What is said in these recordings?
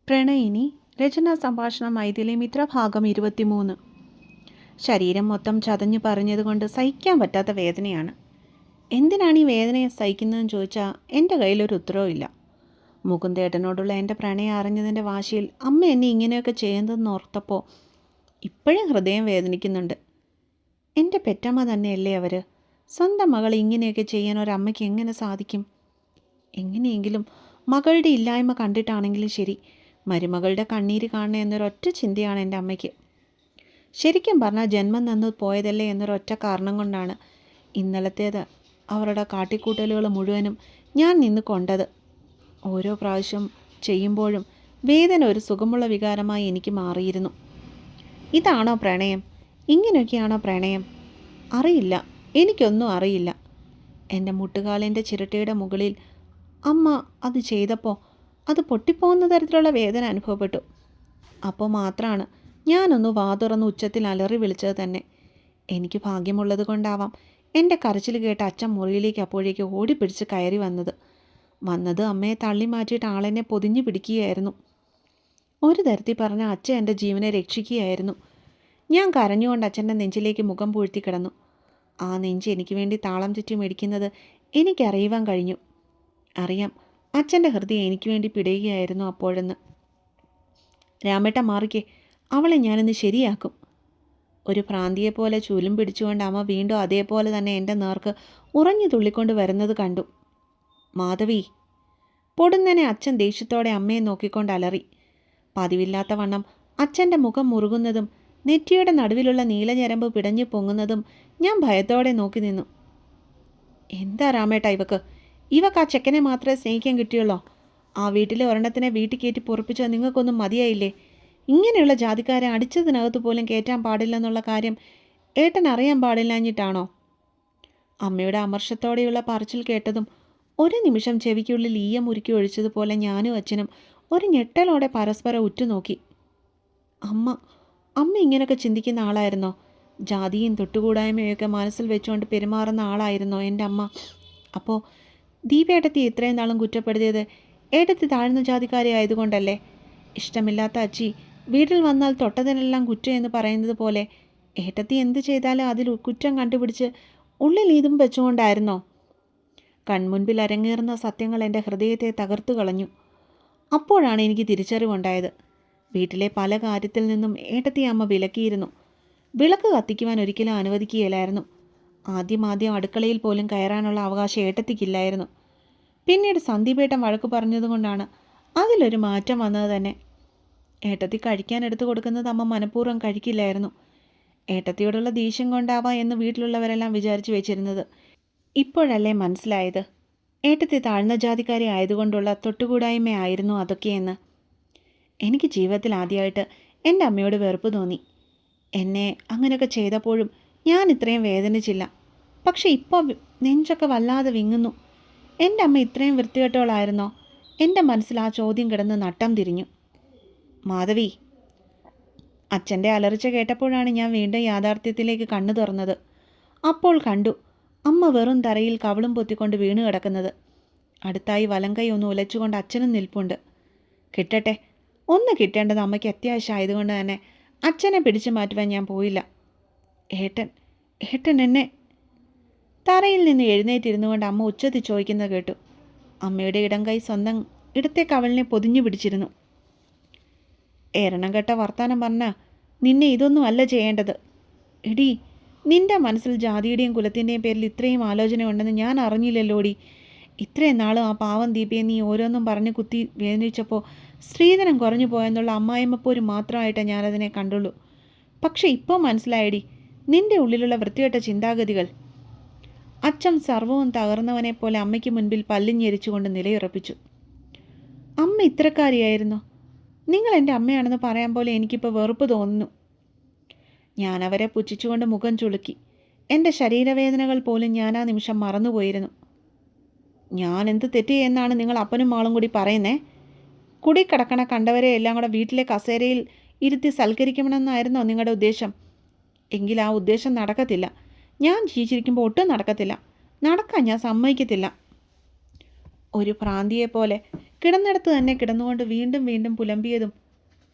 പ്രണയിനി രചനാ സംഭാഷണം മൈഥിലി മിത്ര ഭാഗം 23. ശരീരം മൊത്തം ചതഞ്ഞു പറഞ്ഞതുകൊണ്ട് സഹിക്കാൻ പറ്റാത്ത വേദനയാണ്. എന്തിനാണ് ഈ വേദനയെ സഹിക്കുന്നതെന്ന് ചോദിച്ചാൽ എൻ്റെ കയ്യിലൊരു ഉത്തരവുമില്ല. മുകുന്ദേട്ടനോടുള്ള എൻ്റെ പ്രണയം അറിഞ്ഞതിൻ്റെ വാശിയിൽ അമ്മ എന്നെ ഇങ്ങനെയൊക്കെ ചെയ്യുന്നതെന്ന് ഓർത്തപ്പോൾ ഇപ്പോഴും ഹൃദയം വേദനിക്കുന്നുണ്ട്. എൻ്റെ പെറ്റമ്മ തന്നെയല്ലേ അവർ. സ്വന്തം മകൾ ഇങ്ങനെയൊക്കെ ചെയ്യാൻ ഒരമ്മയ്ക്ക് എങ്ങനെ സാധിക്കും? എങ്ങനെയെങ്കിലും മകളുടെ ഇല്ലായ്മ കണ്ടിട്ടാണെങ്കിലും ശരി, മരുമകളുടെ കണ്ണീര് കാണണേ എന്നൊരൊറ്റ ചിന്തയാണ് എൻ്റെ അമ്മയ്ക്ക്. ശരിക്കും പറഞ്ഞാൽ ജന്മം തന്നു പോയതല്ലേ എന്നൊരൊറ്റ കാരണം കൊണ്ടാണ് ഇന്നലത്തേത് അവരുടെ കാട്ടിക്കൂട്ടലുകൾ മുഴുവനും ഞാൻ നിന്ന് കൊണ്ടത്. ഓരോ പ്രാവശ്യം ചെയ്യുമ്പോഴും വേദന ഒരു സുഖമുള്ള വികാരമായി എനിക്ക് മാറിയിരുന്നു. ഇതാണോ പ്രണയം? ഇങ്ങനെയൊക്കെയാണോ പ്രണയം? അറിയില്ല, എനിക്കൊന്നും അറിയില്ല. എൻ്റെ മുട്ടുകാലിൻ്റെ ചിരട്ടയുടെ മുകളിൽ അമ്മ അത് ചെയ്തപ്പോൾ അത് പൊട്ടിപ്പോകുന്ന തരത്തിലുള്ള വേദന അനുഭവപ്പെട്ടു. അപ്പോൾ മാത്രമാണ് ഞാനൊന്ന് വാതുറന്ന് ഉച്ചത്തിൽ അലറി വിളിച്ചത് തന്നെ. എനിക്ക് ഭാഗ്യമുള്ളത് കൊണ്ടാവാം എൻ്റെ കരച്ചിൽ കേട്ട് അച്ഛൻ മുറിയിലേക്ക് അപ്പോഴേക്ക് ഓടിപ്പിടിച്ച് കയറി വന്നത് അമ്മയെ തള്ളി മാറ്റിയിട്ട് ആളെന്നെ പൊതിഞ്ഞു പിടിക്കുകയായിരുന്നു. ഒരു തരത്തിൽ പറഞ്ഞ അച്ഛൻ എൻ്റെ ജീവനെ രക്ഷിക്കുകയായിരുന്നു. ഞാൻ കരഞ്ഞുകൊണ്ട് അച്ഛൻ്റെ നെഞ്ചിലേക്ക് മുഖം പൂഴ്ത്തി കിടന്നു. ആ നെഞ്ച് എനിക്ക് വേണ്ടി താളം തെറ്റി മേടിക്കുന്നത് എനിക്കറിയുവാൻ കഴിഞ്ഞു. അറിയാം, അച്ഛൻ്റെ ഹൃദയം എനിക്ക് വേണ്ടി പിടയുകയായിരുന്നു അപ്പോഴെന്ന്. രാമേട്ട മാറിക്കേ, അവളെ ഞാനിന്ന് ശരിയാക്കും. ഒരു ഭ്രാന്തിയെപ്പോലെ ചൂലും പിടിച്ചുകൊണ്ട് അമ്മ വീണ്ടും അതേപോലെ തന്നെ എൻ്റെ നേർക്ക് ഉറഞ്ഞു തുള്ളിക്കൊണ്ട് വരുന്നത് കണ്ടു. മാധവി! പൊടുന്നനെ അച്ഛൻ ദേഷ്യത്തോടെ അമ്മയെ നോക്കിക്കൊണ്ട് അലറി. പതിവില്ലാത്ത വണ്ണം അച്ഛൻ്റെ മുഖം മുറുകുന്നതും നെറ്റിയുടെ നടുവിലുള്ള നീലഞരമ്പ് പിടഞ്ഞു പൊങ്ങുന്നതും ഞാൻ ഭയത്തോടെ നോക്കി നിന്നു. എന്താ രാമേട്ട ഇവക്ക് ആ ചെക്കനെ മാത്രമേ സ്നേഹിക്കാൻ കിട്ടിയുള്ളോ? ആ വീട്ടിലെ ഒരെണ്ണത്തിനെ വീട്ടിൽ കയറ്റി പൊറപ്പിച്ചാൽ നിങ്ങൾക്കൊന്നും മതിയായില്ലേ? ഇങ്ങനെയുള്ള ജാതിക്കാരെ അടിച്ചതിനകത്ത് പോലും കയറ്റാൻ പാടില്ലെന്നുള്ള കാര്യം ഏട്ടൻ അറിയാൻ പാടില്ലാഞ്ഞിട്ടാണോ? അമ്മയുടെ അമർഷത്തോടെയുള്ള പറച്ചിൽ കേട്ടതും ഒരു നിമിഷം ചെവിക്കുള്ളിൽ ഈയം ഉരുക്കി ഒഴിച്ചതുപോലെ ഞാനും അച്ഛനും ഒരു ഞെട്ടലോടെ പരസ്പരം ഉറ്റുനോക്കി. അമ്മ ഇങ്ങനെയൊക്കെ ചിന്തിക്കുന്ന ആളായിരുന്നോ? ജാതിയും തൊട്ടുകൂടായ്മയൊക്കെ മനസ്സിൽ വെച്ചുകൊണ്ട് പെരുമാറുന്ന ആളായിരുന്നോ എൻ്റെ അമ്മ? അപ്പോൾ ദീപേട്ടത്തി ഇത്രയും നാളും കുറ്റപ്പെടുത്തിയത് ഏട്ടത്തി താഴ്ന്ന ജാതിക്കാരി ആയതുകൊണ്ടല്ലേ? ഇഷ്ടമില്ലാത്ത അച്ചി വീട്ടിൽ വന്നാൽ തൊട്ടതിനെല്ലാം കുറ്റം എന്ന് പറയുന്നത് പോലെ ഏട്ടത്തി എന്ത് ചെയ്താലും അതിൽ കുറ്റം കണ്ടുപിടിച്ച് ഉള്ളിൽ ഇതും വെച്ചുകൊണ്ടായിരുന്നോ? കൺമുൻപിൽ അരങ്ങേറുന്ന സത്യങ്ങൾ എൻ്റെ ഹൃദയത്തെ തകർത്തു കളഞ്ഞു. അപ്പോഴാണ് എനിക്ക് തിരിച്ചറിവുണ്ടായത്. വീട്ടിലെ പല കാര്യത്തിൽ നിന്നും ഏട്ടത്തി അമ്മ വിലക്കിയിരുന്നു. വിളക്ക് കത്തിക്കുവാൻ ഒരിക്കലും അനുവദിക്കുകയില്ലായിരുന്നു. ആദ്യം അടുക്കളയിൽ പോലും കയറാനുള്ള അവകാശം ഏട്ടത്തിക്കില്ലായിരുന്നു. പിന്നീട് സന്ദീപേട്ടൻ വഴക്ക് പറഞ്ഞതുകൊണ്ടാണ് അതിലൊരു മാറ്റം വന്നത് തന്നെ. ഏട്ടത്തി കഴിക്കാൻ എടുത്തു കൊടുക്കുന്നത് അമ്മ മനഃപൂർവ്വം കഴിക്കില്ലായിരുന്നു. ഏട്ടത്തിയോടുള്ള ദേഷ്യം കൊണ്ടാവാം എന്ന് വീട്ടിലുള്ളവരെല്ലാം വിചാരിച്ചു വെച്ചിരുന്നത്. ഇപ്പോഴല്ലേ മനസ്സിലായത് ഏട്ടത്തി താഴ്ന്ന ജാതിക്കാരി ആയതുകൊണ്ടുള്ള തൊട്ടുകൂടായ്മയായിരുന്നു അതൊക്കെയെന്ന്. എനിക്ക് ജീവിതത്തിൽ ആദ്യമായിട്ട് എൻ്റെ അമ്മയോട് വെറുപ്പ് തോന്നി. എന്നെ അങ്ങനെയൊക്കെ ചെയ്തപ്പോഴും ഞാൻ ഇത്രയും വേദനിച്ചില്ല. പക്ഷെ ഇപ്പോൾ നെഞ്ചൊക്കെ വല്ലാതെ വിങ്ങുന്നു. എൻ്റെ അമ്മ ഇത്രയും വൃത്തികെട്ടവളായിരുന്നോ? എൻ്റെ മനസ്സിൽ ആ ചോദ്യം കിടന്ന് നട്ടം തിരിഞ്ഞു. മാധവി! അച്ഛൻ്റെ അലർച്ച കേട്ടപ്പോഴാണ് ഞാൻ വീണ്ടും യാഥാർത്ഥ്യത്തിലേക്ക് കണ്ണു തുറന്നത്. അപ്പോൾ കണ്ടു അമ്മ വെറും തറയിൽ കവിളും പൊത്തിക്കൊണ്ട് വീണു കിടക്കുന്നത്. അടുത്തായി വലങ്കൈ ഒന്ന് ഉലച്ചുകൊണ്ട് അച്ഛനും നിൽപ്പുണ്ട്. കിട്ടട്ടെ, ഒന്ന് കിട്ടേണ്ടത് അമ്മയ്ക്ക് അത്യാവശ്യമായതുകൊണ്ട് തന്നെ അച്ഛനെ പിടിച്ചു മാറ്റുവാൻ ഞാൻ പോയില്ല. ഏട്ടൻ എന്നെ... തറയിൽ നിന്ന് എഴുന്നേറ്റിരുന്നു കൊണ്ട് അമ്മ ഉച്ചത്തിൽ ചോദിക്കുന്നത് കേട്ടു. അമ്മയുടെ ഇടം കൈ സ്വന്തം ഇടത്തെ കവളിനെ പൊതിഞ്ഞു പിടിച്ചിരുന്നു. എരണം കെട്ട വർത്താനം പറഞ്ഞാൽ നിന്നെ ഇതൊന്നും അല്ല ചെയ്യേണ്ടത്. എടീ, നിന്റെ മനസ്സിൽ ജാതിയുടെയും കുലത്തിൻ്റെയും പേരിൽ ഇത്രയും ആലോചന ഉണ്ടെന്ന് ഞാൻ അറിഞ്ഞില്ലല്ലോടി. ഇത്രയും നാളും ആ പാവം ദീപയെ നീ ഓരോന്നും പറഞ്ഞ് കുത്തി വേദനിച്ചപ്പോൾ സ്ത്രീധനം കുറഞ്ഞു പോയെന്നുള്ള അമ്മായിമ്മപ്പോരും മാത്രമായിട്ടേ ഞാനതിനെ കണ്ടുള്ളൂ. പക്ഷെ ഇപ്പോൾ മനസ്സിലായടി നിന്റെ ഉള്ളിലുള്ള വൃത്തികെട്ട ചിന്താഗതികൾ. അച്ഛൻ സർവവും തകർന്നവനെ പോലെ അമ്മയ്ക്ക് മുൻപിൽ പല്ലിഞ്ഞെരിച്ചുകൊണ്ട് നിലയുറപ്പിച്ചു. അമ്മ ഇത്തരക്കാരിയായിരുന്നു. നിങ്ങൾ എൻ്റെ അമ്മയാണെന്ന് പറയാൻ പോലെ എനിക്കിപ്പോൾ വെറുപ്പ് തോന്നുന്നു. ഞാൻ അവരെ പുച്ഛിച്ചുകൊണ്ട് മുഖം ചുളുക്കി. എൻ്റെ ശരീരവേദനകൾ പോലും ഞാൻ ആ നിമിഷം മറന്നുപോയിരുന്നു. ഞാൻ എന്ത് തെറ്റ് എന്നാണ് നിങ്ങൾ അപ്പനും മാളും കൂടി പറയുന്നേ? കുടി കിടക്കണ കണ്ടവരെ എല്ലാം കൂടെ വീട്ടിലെ കസേരയിൽ ഇരുത്തി സൽക്കരിക്കണമെന്നായിരുന്നോ നിങ്ങളുടെ ഉദ്ദേശം? എങ്കിൽ ആ ഉദ്ദേശം നടക്കത്തില്ല. ഞാൻ ജീവിച്ചിരിക്കുമ്പോൾ ഒട്ടും നടക്കത്തില്ല. നടക്കാൻ ഞാൻ സമ്മതിക്കത്തില്ല. ഒരു ഭ്രാന്തിയെപ്പോലെ കിടന്നിടത്ത് തന്നെ കിടന്നുകൊണ്ട് വീണ്ടും വീണ്ടും പുലമ്പിയതും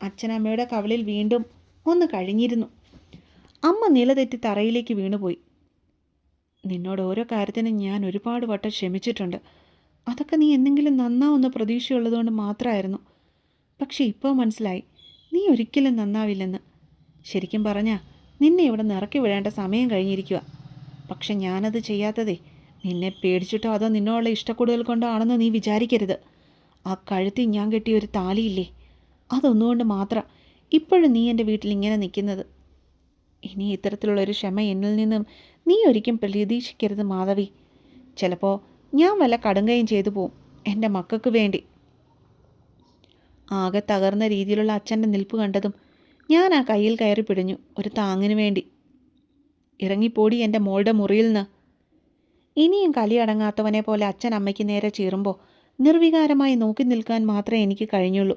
അച്ഛനമ്മയുടെ കവിളിൽ വീണ്ടും ഒന്ന് കഴിഞ്ഞിരുന്നു. അമ്മ നിലതെറ്റി തറയിലേക്ക് വീണുപോയി. നിന്നോട് ഓരോ കാര്യത്തിനും ഞാൻ ഒരുപാട് വട്ടം ക്ഷമിച്ചിട്ടുണ്ട്. അതൊക്കെ നീ എന്തെങ്കിലും നന്നാവുന്ന പ്രതീക്ഷയുള്ളതുകൊണ്ട് മാത്രമായിരുന്നു. പക്ഷെ ഇപ്പോൾ മനസ്സിലായി നീ ഒരിക്കലും നന്നാവില്ലെന്ന്. ശരിക്കും പറഞ്ഞാൽ നിന്നെ ഇവിടെ നിറക്കി വിടേണ്ട സമയം കഴിഞ്ഞിരിക്കുക. പക്ഷെ ഞാനത് ചെയ്യാത്തതേ നിന്നെ പേടിച്ചിട്ടോ അതോ നിന്നോടുള്ള ഇഷ്ടക്കൂടുതൽ കൊണ്ടോ ആണെന്ന് നീ വിചാരിക്കരുത്. ആ കഴുത്തിൽ ഞാൻ കെട്ടിയ ഒരു താലിയില്ലേ, അതൊന്നുകൊണ്ട് മാത്രം ഇപ്പോഴും നീ എൻ്റെ വീട്ടിൽ ഇങ്ങനെ നിൽക്കുന്നത്. ഇനി ഇത്തരത്തിലുള്ളൊരു ക്ഷമ എന്നിൽ നിന്നും നീ ഒരിക്കലും പ്രതീക്ഷിക്കരുത് മാധവി. ചിലപ്പോൾ ഞാൻ വല്ല കടുങ്കയും ചെയ്തു പോവും എൻ്റെ മക്കൾക്ക് വേണ്ടി. ആകെ തകർന്ന രീതിയിലുള്ള അച്ഛൻ്റെ നിൽപ്പ് കണ്ടതും ഞാൻ ആ കയ്യിൽ കയറി പിടിഞ്ഞു, ഒരു താങ്ങിനു വേണ്ടി. ഇറങ്ങിപ്പോടി എൻ്റെ മോളുടെ മുറിയിൽ നിന്ന്. ഇനിയും കലിയടങ്ങാത്തവനെ പോലെ അച്ഛൻ അമ്മയ്ക്ക് നേരെ ചീറുമ്പോൾ നിർവികാരമായി നോക്കി നിൽക്കാൻ മാത്രമേ എനിക്ക് കഴിഞ്ഞുള്ളൂ.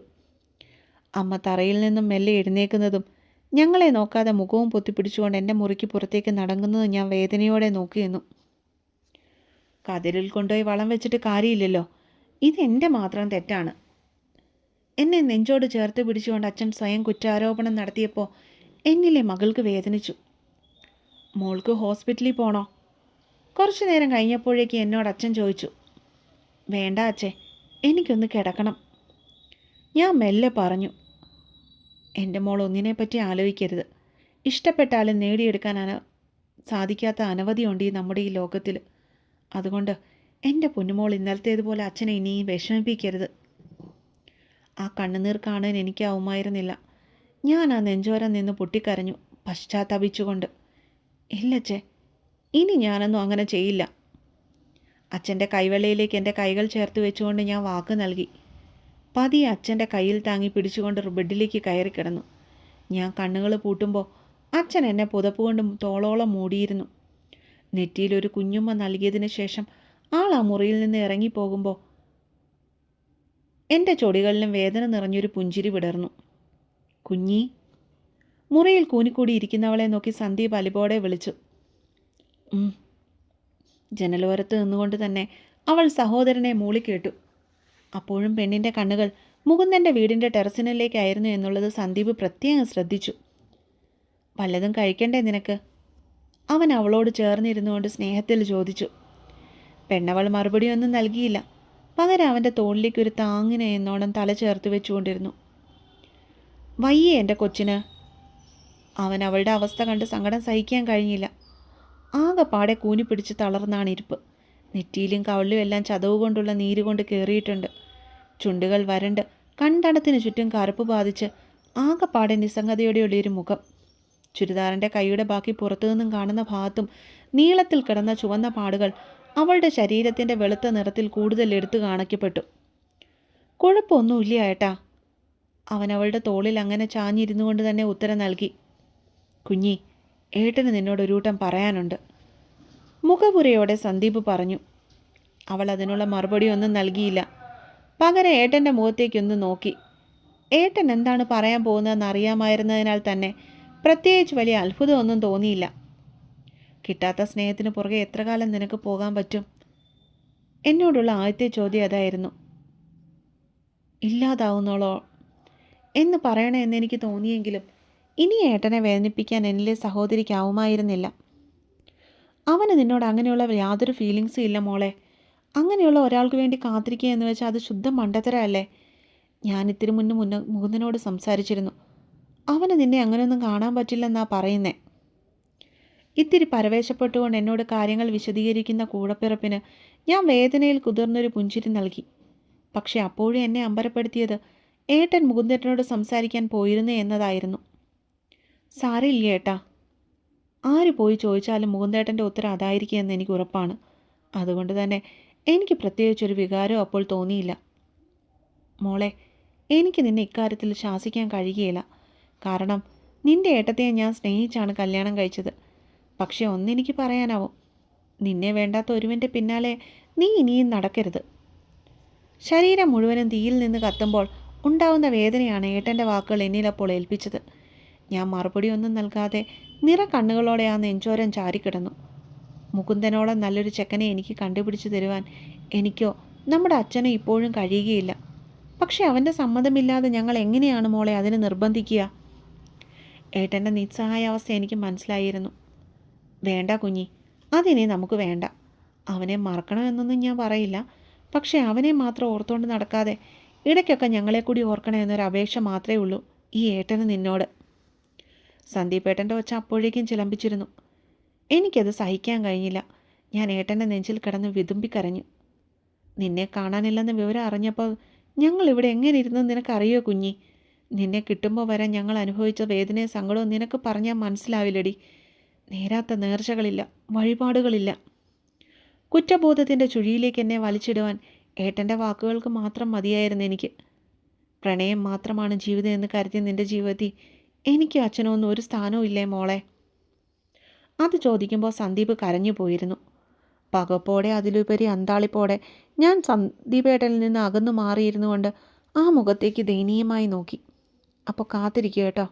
അമ്മ തറയിൽ നിന്നും മെല്ലെ എഴുന്നേക്കുന്നതും ഞങ്ങളെ നോക്കാതെ മുഖവും പൊത്തിപ്പിടിച്ചുകൊണ്ട് എൻ്റെ മുറിക്ക് പുറത്തേക്ക് നടങ്ങുന്നതും ഞാൻ വേദനയോടെ നോക്കിയിരുന്നു. കതിരിൽ കൊണ്ടുപോയി വളം വെച്ചിട്ട് കാര്യമില്ലല്ലോ, ഇതെൻ്റെ മാത്രം തെറ്റാണ്. എന്നെ നെഞ്ചോട് ചേർത്ത് പിടിച്ചുകൊണ്ട് അച്ഛൻ സ്വയം കുറ്റാരോപണം നടത്തിയപ്പോൾ എന്നിലെ മകൾക്ക് വേദനിച്ചു. മോൾക്ക് ഹോസ്പിറ്റലിൽ പോണോ? കുറച്ചു നേരം കഴിഞ്ഞപ്പോഴേക്ക് എന്നോട് അച്ഛൻ ചോദിച്ചു. വേണ്ട അച്ഛേ, എനിക്കൊന്ന് കിടക്കണം. ഞാൻ മെല്ലെ പറഞ്ഞു, എൻ്റെ മോൾ ഒന്നിനെപ്പറ്റി ആലോചിക്കരുത്. ഇഷ്ടപ്പെട്ടാലും നേടിയെടുക്കാൻ സാധിക്കാത്ത അനവധിയുണ്ട് നമ്മുടെ ഈ ലോകത്തിൽ. അതുകൊണ്ട് എൻ്റെ പൊന്നുമോൾ ഇന്നലത്തേതുപോലെ അച്ഛനെ ഇനിയും വിഷമിപ്പിക്കരുത്. ആ കണ്ണുനീർ കാണാൻ എനിക്കാവുമായിരുന്നില്ല. ഞാൻ ആ നെഞ്ചോരം നിന്ന് പൊട്ടിക്കരഞ്ഞു, പശ്ചാത്താപിച്ചുകൊണ്ട്. ഇല്ലച്ചേ, ഇനി ഞാനൊന്നും അങ്ങനെ ചെയ്യില്ല. അച്ഛൻ്റെ കൈവെള്ളയിലേക്ക് എൻ്റെ കൈകൾ ചേർത്ത് വെച്ചുകൊണ്ട് ഞാൻ വാക്ക് നൽകി. പതിയെ അച്ഛൻ്റെ കയ്യിൽ താങ്ങി പിടിച്ചുകൊണ്ട് ബെഡിലേക്ക് കയറി കിടന്നു. ഞാൻ കണ്ണുകൾ പൂട്ടുമ്പോൾ അച്ഛൻ എന്നെ പുതപ്പുകൊണ്ട് തോളോളം മൂടിയിരുന്നു. നെറ്റിയിലൊരു കുഞ്ഞുമ്മ നൽകിയതിന് ശേഷം ആൾ ആ മുറിയിൽ നിന്ന് ഇറങ്ങിപ്പോകുമ്പോൾ എൻ്റെ ചൊടികളിലും വേദന നിറഞ്ഞൊരു പുഞ്ചിരി വിടർന്നു. കുഞ്ഞി. മുറിയിൽ കൂനിക്കൂടി ഇരിക്കുന്നവളെ നോക്കി സന്ദീപ് അലിപോടെ വിളിച്ചു. ജനലോരത്ത് നിന്നുകൊണ്ട് തന്നെ അവൾ സഹോദരനെ മൂളിക്കേട്ടു. അപ്പോഴും പെണ്ണിൻ്റെ കണ്ണുകൾ മുകുന്ദൻ്റെ വീടിൻ്റെ ടെറസിനിലേക്കായിരുന്നു എന്നുള്ളത് സന്ദീപ് പ്രത്യേകം ശ്രദ്ധിച്ചു. വല്ലതും കഴിക്കണ്ടേ നിനക്ക്? അവൻ അവളോട് ചേർന്നിരുന്നുകൊണ്ട് സ്നേഹത്തിൽ ചോദിച്ചു. പെണ്ണവൾ മറുപടിയൊന്നും നൽകിയില്ല. പകരം അവൻ്റെ തോളിലേക്ക് ഒരു താങ്ങിനെ എന്നോണം തല ചേർത്ത് വെച്ചുകൊണ്ടിരുന്നു. വയ്യേ എൻ്റെ കൊച്ചിന്? അവൻ അവളുടെ അവസ്ഥ കണ്ട് സങ്കടം സഹിക്കാൻ കഴിഞ്ഞില്ല. ആകെപ്പാടെ കൂനിപ്പിടിച്ച് തളർന്നാണ് ഇരിപ്പ്. നെറ്റിയിലും കവളിലും എല്ലാം ചതവ് കൊണ്ടുള്ള നീര് കൊണ്ട് കയറിയിട്ടുണ്ട്. ചുണ്ടുകൾ വരണ്ട് കണ്ടടത്തിന് ചുറ്റും കറുപ്പ് ബാധിച്ച് ആകെപ്പാടെ നിസ്സംഗതയോടെയുള്ളൊരു മുഖം. ചുരിദാറിൻ്റെ കൈയുടെ ബാക്കി പുറത്തു നിന്നും കാണുന്ന ഭാഗത്തും നീളത്തിൽ കിടന്ന ചുവന്ന പാടുകൾ അവളുടെ ശരീരത്തിൻ്റെ വെളുത്ത നിറത്തിൽ കൂടുതൽ എടുത്തു കാണിക്കപ്പെട്ടു. കുഴപ്പമൊന്നുമില്ല ഏട്ടാ. അവൻ അവളുടെ തോളിൽ അങ്ങനെ ചാഞ്ഞിരുന്നു കൊണ്ട് തന്നെ ഉത്തരം നൽകി. കുഞ്ഞി, ഏട്ടന് നിന്നോടൊരൂട്ടം പറയാനുണ്ട്. മുഖപുരയോടെ സന്ദീപ് പറഞ്ഞു. അവൾ അതിനുള്ള മറുപടി ഒന്നും നൽകിയില്ല. പകരം ഏട്ടൻ്റെ മുഖത്തേക്കൊന്ന് നോക്കി. ഏട്ടൻ എന്താണ് പറയാൻ പോകുന്നതെന്ന് അറിയാമായിരുന്നതിനാൽ തന്നെ പ്രത്യേകിച്ച് വലിയ അത്ഭുതമൊന്നും തോന്നിയില്ല. കിട്ടാത്ത സ്നേഹത്തിന് പുറകെ എത്ര കാലം നിനക്ക് പോകാൻ പറ്റും? എന്നോടുള്ള ആദ്യത്തെ ചോദ്യം അതായിരുന്നു. ഇല്ലാതാവുന്നോളോ എന്ന് പറയണമെന്ന് എനിക്ക് തോന്നിയെങ്കിലും ഇനി ഏട്ടനെ വേദനിപ്പിക്കാൻ എന്നിലെ സഹോദരിക്കാവുമായിരുന്നില്ല. അവന് നിന്നോട് അങ്ങനെയുള്ള യാതൊരു ഫീലിങ്സും ഇല്ല മോളെ. അങ്ങനെയുള്ള ഒരാൾക്ക് വേണ്ടി കാത്തിരിക്കുക എന്ന് വെച്ചാൽ അത് ശുദ്ധ മണ്ടത്തരമല്ലേ? ഞാൻ ഇത്തിരി മുകുന്ദനോട് സംസാരിച്ചിരുന്നു. അവന് നിന്നെ അങ്ങനെയൊന്നും കാണാൻ പറ്റില്ലെന്നാ പറയുന്നേ. ഇത്തിരി പരവേശപ്പെട്ടുകൊണ്ട് എന്നോട് കാര്യങ്ങൾ വിശദീകരിക്കുന്ന കൂടപ്പിറപ്പിന് ഞാൻ വേദനയിൽ കുതിർന്നൊരു പുഞ്ചിരി നൽകി. പക്ഷെ അപ്പോഴും എന്നെ അമ്പരപ്പെടുത്തിയത് ഏട്ടൻ മുകുന്ദനോട് സംസാരിക്കാൻ പോയിരുന്നേ എന്നതായിരുന്നു. സാരമില്ല ഏട്ടാ. ആര് പോയി ചോദിച്ചാലും മുകുന്ദേട്ടൻ്റെ ഉത്തരം അതായിരിക്കുമെന്ന് എനിക്ക് ഉറപ്പാണ്. അതുകൊണ്ട് തന്നെ എനിക്ക് പ്രത്യേകിച്ചൊരു വികാരവും അപ്പോൾ തോന്നിയില്ല. മോളെ, എനിക്ക് നിന്നെ ഇക്കാര്യത്തിൽ ശാസിക്കാൻ കഴിയുകയില്ല. കാരണം നിൻ്റെ ഏട്ടത്തെ ഞാൻ സ്നേഹിച്ചാണ് കല്യാണം കഴിച്ചത്. പക്ഷെ ഒന്നെനിക്ക് പറയാനാവും, നിന്നെ വേണ്ടാത്ത ഒരുവൻ്റെ പിന്നാലെ നീ ഇനിയും നടക്കരുത്. ശരീരം മുഴുവനും തീയിൽ നിന്ന് കത്തുമ്പോൾ ഉണ്ടാവുന്ന വേദനയാണ് ഏട്ടൻ്റെ വാക്കുകൾ എന്നിലപ്പോൾ ഏൽപ്പിച്ചത്. ഞാൻ മറുപടിയൊന്നും നൽകാതെ നിറ കണ്ണുകളോടെ ആ നെഞ്ചോരം ചാരിക്കിടന്നു. മുകുന്ദനോളം നല്ലൊരു ചെക്കനെ എനിക്ക് കണ്ടുപിടിച്ചു തരുവാൻ എനിക്കോ നമ്മുടെ അച്ഛന് ഇപ്പോഴും കഴിയുകയില്ല. പക്ഷെ അവൻ്റെ സമ്മതമില്ലാതെ ഞങ്ങൾ എങ്ങനെയാണ് മോളെ അതിന് നിർബന്ധിക്കുക? ഏട്ടൻ്റെ നിസ്സഹായാവസ്ഥ എനിക്ക് മനസ്സിലായിരുന്നു. വേണ്ട കുഞ്ഞി, അതിനെ നമുക്ക് വേണ്ട. അവനെ മറക്കണമെന്നൊന്നും ഞാൻ പറയില്ല. പക്ഷേ അവനെ മാത്രം ഓർത്തുകൊണ്ട് നടക്കാതെ ഇടയ്ക്കൊക്കെ ഞങ്ങളെ കൂടി ഓർക്കണമെന്നൊരു അപേക്ഷ മാത്രമേ ഉള്ളൂ ഈ ഏട്ടന് നിന്നോട്. സന്ദീപേട്ടൻ്റെ ഒച്ച അപ്പോഴേക്കും ചിലമ്പിച്ചിരുന്നു. എനിക്കത് സഹിക്കാൻ കഴിഞ്ഞില്ല. ഞാൻ ഏട്ടൻ്റെ നെഞ്ചിൽ കിടന്ന് വിതുമ്പിക്കരഞ്ഞു. നിന്നെ കാണാനില്ലെന്ന വിവരം അറിഞ്ഞപ്പോൾ ഞങ്ങളിവിടെ എങ്ങനെ ഇരുന്നെന്ന് നിനക്കറിയോ കുഞ്ഞി? നിന്നെ കിട്ടുമ്പോൾ വരെ ഞങ്ങൾ അനുഭവിച്ച വേദനയും സങ്കടവും നിനക്ക് പറഞ്ഞാൽ മനസ്സിലാവില്ലടി. നേരാത്ത നേർച്ചകളില്ല, വഴിപാടുകളില്ല. കുറ്റബോധത്തിൻ്റെ ചുഴിയിലേക്ക് എന്നെ വലിച്ചിടുവാൻ ഏട്ടൻ്റെ വാക്കുകൾക്ക് മാത്രം മതിയായിരുന്നു എനിക്ക്. പ്രണയം മാത്രമാണ് ജീവിതം എന്ന് കരുതിയ നിൻ്റെ ജീവിതത്തിൽ എനിക്ക് അച്ഛനോ ഒന്നും ഒരു സ്ഥാനവും ഇല്ലേ മോളെ? അത് ചോദിക്കുമ്പോൾ സന്ദീപ് കരഞ്ഞു പോയിരുന്നു. പകപ്പോടെ അതിലുപരി അന്താളിപ്പോടെ ഞാൻ സന്ദീപേട്ടനിൽ നിന്ന് അകന്നു മാറിയിരുന്നു കൊണ്ട് ആ മുഖത്തേക്ക് ദയനീയമായി നോക്കി. അപ്പോൾ കാത്തിരിക്കുക കേട്ടോ.